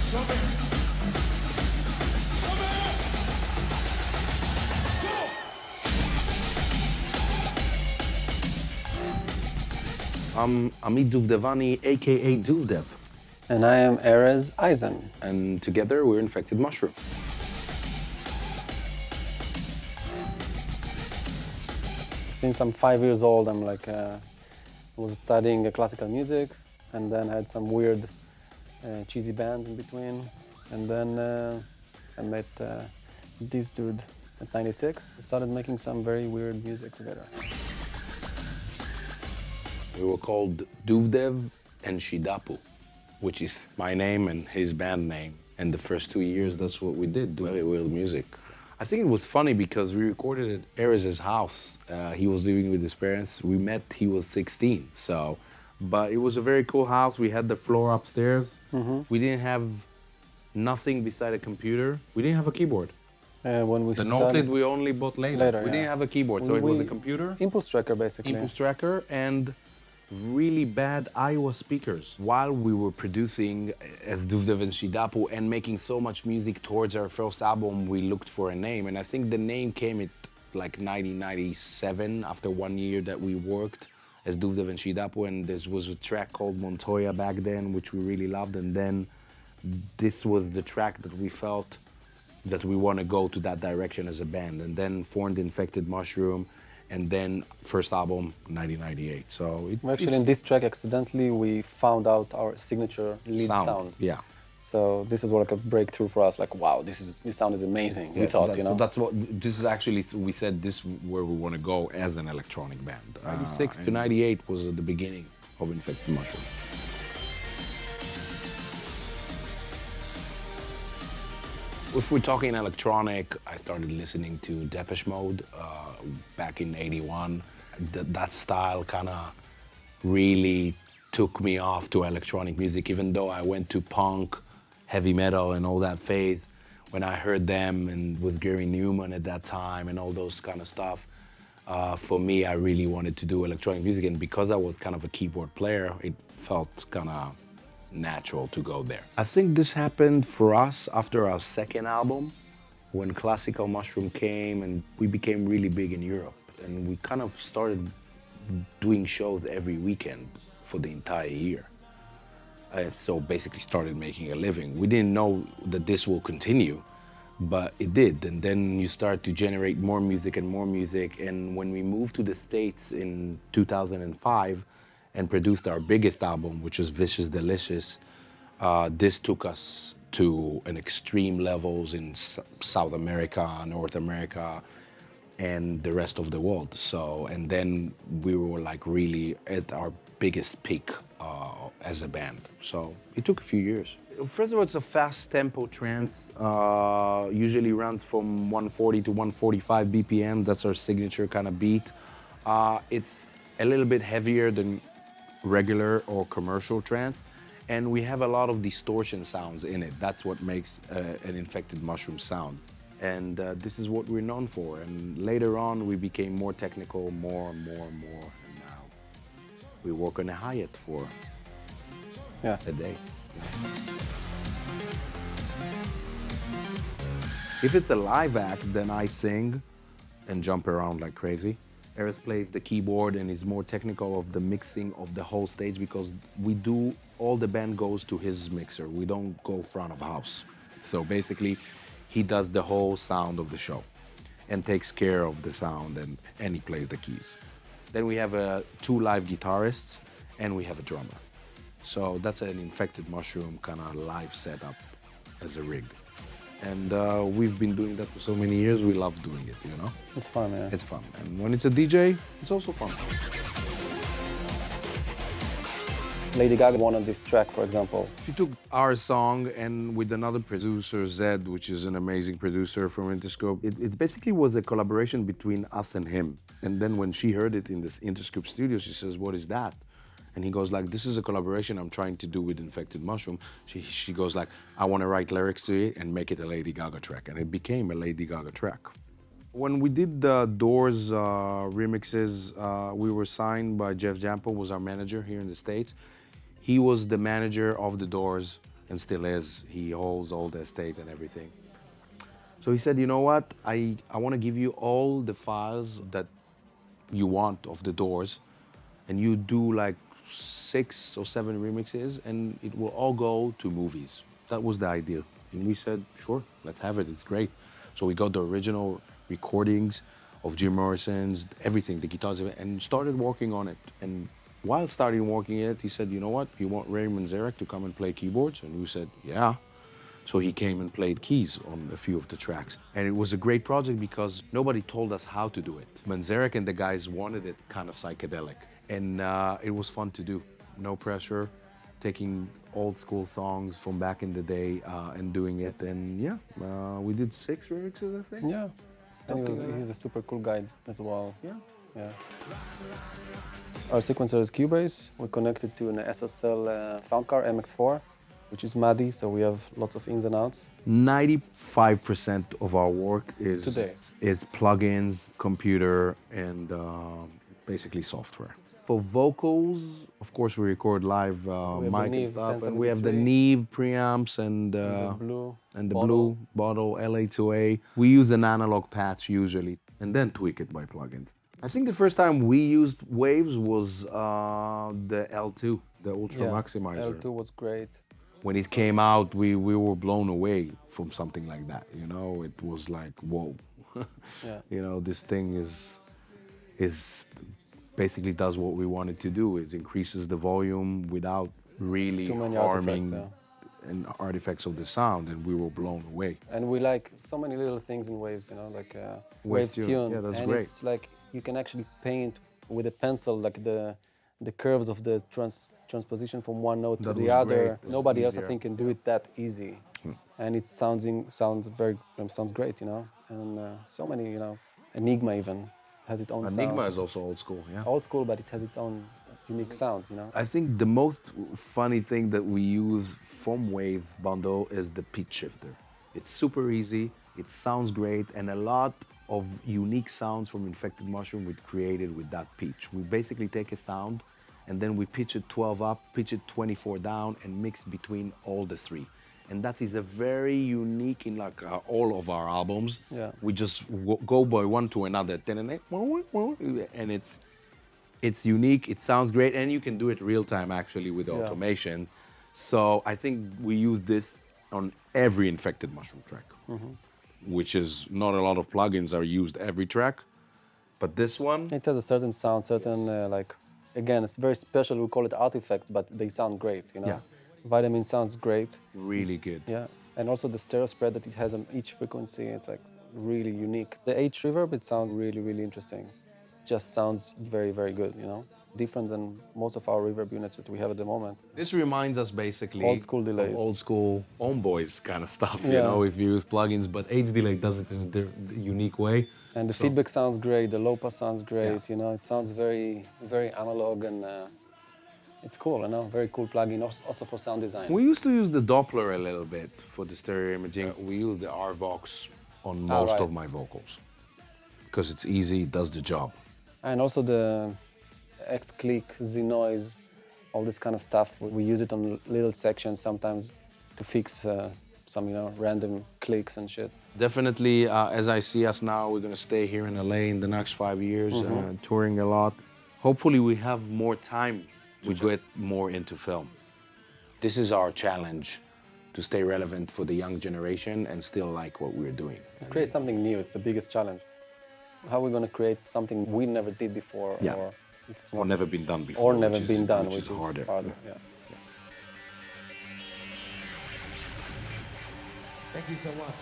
I'm Amit Duvdevani, aka Duvdev. And I am Erez Eisen. And together we're Infected Mushroom. Since I'm 5 years old, I'm like, was studying classical music, and then had some weird, cheesy bands in between. And then I met this dude at 96. We started making some very weird music together. We were called Duvdev and Shidapu, which is my name and his band name. And the first 2 years, that's what we did, very weird music. I think it was funny because we recorded at Erez's house. He was living with his parents. We met, he was 16, so. But it was a very cool house. We had the floor upstairs. Mm-hmm. We didn't have nothing beside a computer. We didn't have a keyboard. When we the Noted we only bought later. We didn't have a keyboard, so it was a computer. Impulse tracker, basically. Impulse tracker and really bad Iowa speakers. While we were producing as Duvdev and Shidapu and making so much music towards our first album, we looked for a name. And I think the name came at like 1997, after 1 year that we worked as Duvdev and Shidapu. And there was a track called Montoya back then, which we really loved. And then this was the track that we felt that we want to go to that direction as a band. And then formed Infected Mushroom. And then first album, 1998. So actually, in this track, accidentally, we found out our signature lead sound. Yeah. So this is like a breakthrough for us. Like, wow, this sound is amazing. Yeah, we thought, so that's what. This is actually, we said this is where we want to go as an electronic band. 96 to 98 was the beginning of Infected Mushroom. If we're talking electronic, I started listening to Depeche Mode back in '81. That style kind of really took me off to electronic music, even though I went to punk, heavy metal and all that phase. When I heard them and with Gary Newman at that time and all those kind of stuff, for me, I really wanted to do electronic music. And because I was kind of a keyboard player, it felt kind of natural to go there. I think this happened for us after our second album, when Classical Mushroom came and we became really big in Europe. And we kind of started doing shows every weekend for the entire year. So basically started making a living. We didn't know that this will continue, but it did. And then you start to generate more music and more music. And when we moved to the States in 2005, and produced our biggest album, which is Vicious Delicious. This took us to an extreme levels in South America, North America, and the rest of the world. So, and then we were like really at our biggest peak as a band. So it took a few years. First of all, it's a fast tempo trance, usually runs from 140 to 145 BPM. That's our signature kind of beat. It's a little bit heavier than regular or commercial trance, and we have a lot of distortion sounds in it. That's what makes an Infected Mushroom sound, and this is what we're known for. And later on we became more technical, more and now we work on a hi-hat for a day. If it's a live act, then I sing and jump around like crazy. Erez plays the keyboard and is more technical of the mixing of the whole stage, because we do, all the band goes to his mixer. We don't go front of house. So basically, he does the whole sound of the show and takes care of the sound, and he plays the keys. Then we have 2 live guitarists and we have a drummer. So that's an Infected Mushroom kind of live setup as a rig. And we've been doing that for so many years. We love doing it, you know? It's fun, yeah. It's fun. And when it's a DJ, it's also fun. Lady Gaga wanted this track, for example. She took our song and with another producer, Zed, which is an amazing producer from Interscope. It basically was a collaboration between us and him. And then when she heard it in this Interscope studio, she says, "What is that?" And he goes like, "This is a collaboration I'm trying to do with Infected Mushroom." She goes like, "I want to write lyrics to it and make it a Lady Gaga track." And it became a Lady Gaga track. When we did the Doors remixes, we were signed by Jeff Jampo, was our manager here in the States. He was the manager of the Doors and still is. He holds all the estate and everything. So he said, you know what, I want to give you all the files that you want of the Doors, and you do like 6 or 7 remixes, and it will all go to movies. That was the idea. And we said, sure, let's have it, it's great. So we got the original recordings of Jim Morrison's, everything, the guitars, and started working on it. And while starting working it, he said, you know what, you want Ray Manzarek to come and play keyboards? And we said, yeah. So he came and played keys on a few of the tracks. And it was a great project because nobody told us how to do it. Manzarek and the guys wanted it kind of psychedelic. And it was fun to do. No pressure, taking old school songs from back in the day and doing it. And yeah, we did 6 remixes, I think. Yeah. And he's a super cool guy as well. Yeah. Yeah. Our sequencer is Cubase. We're connected to an SSL sound card, MX4, which is MADI, so we have lots of ins and outs. 95% of our work is plugins, computer, and basically software. For vocals, of course, we record live mic and stuff, and we have the Neve preamps and the blue bottle LA2A. We use an analog patch usually, and then tweak it by plugins. I think the first time we used waves was the L2, the Ultra Maximizer. L2 was great. When it came out, we were blown away from something like that. You know, it was like, whoa. Yeah. You know, this thing is basically does what we wanted to do. It increases the volume without really harming artifacts of the sound, and we were blown away. And we like so many little things in waves, you know, like waves tune. Yeah, that's and great. It's like you can actually paint with a pencil, like the curves of the transposition from one note to the other. Nobody else, I think, can do it that easy. And it sounds great, you know. And so many, you know, Enigma even has its own sound. Enigma is also old school, yeah. Old school, but it has its own unique sound, you know. I think the most funny thing that we use from Wave Bundle is the pitch shifter. It's super easy, it sounds great, and a lot of unique sounds from Infected Mushroom we created with that pitch. We basically take a sound and then we pitch it 12 up, pitch it 24 down, and mix between all the 3. And that is a very unique in like all of our albums. Yeah. We just go by one to another, and it's unique, it sounds great, and you can do it real time actually with automation. So I think we use this on every Infected Mushroom track, which is not a lot of plugins are used every track, but this one. It has a certain sound, like, again, it's very special, we call it artifacts, but they sound great, you know. Yeah. Vitamin sounds great. Really good. Yeah, and also the stereo spread that it has on each frequency, it's like really unique. The H reverb, it sounds really, really interesting. Just sounds very, very good, you know? Different than most of our reverb units that we have at the moment. This reminds us basically old school delays. Of old school Homeboys kind of stuff, you know, if you use plugins, but H delay does it in a unique way. And the feedback sounds great, the low pass sounds great, you know, it sounds very, very analog, and it's cool, you know, very cool plugin, also for sound design. We used to use the Doppler a little bit for the stereo imaging. We use the RVox on most of my vocals because it's easy, it does the job. And also the X-Click, Z-Noise, all this kind of stuff. We use it on little sections sometimes to fix some, you know, random clicks and shit. Definitely, as I see us now, we're gonna stay here in LA in the next 5 years, touring a lot. Hopefully we have more time to get more into film. This is our challenge, to stay relevant for the young generation and still like what we're doing. Create something new, it's the biggest challenge. How are we gonna create something we never did before? Or never been done before. Or never been done, which is harder. Yeah. Thank you so much.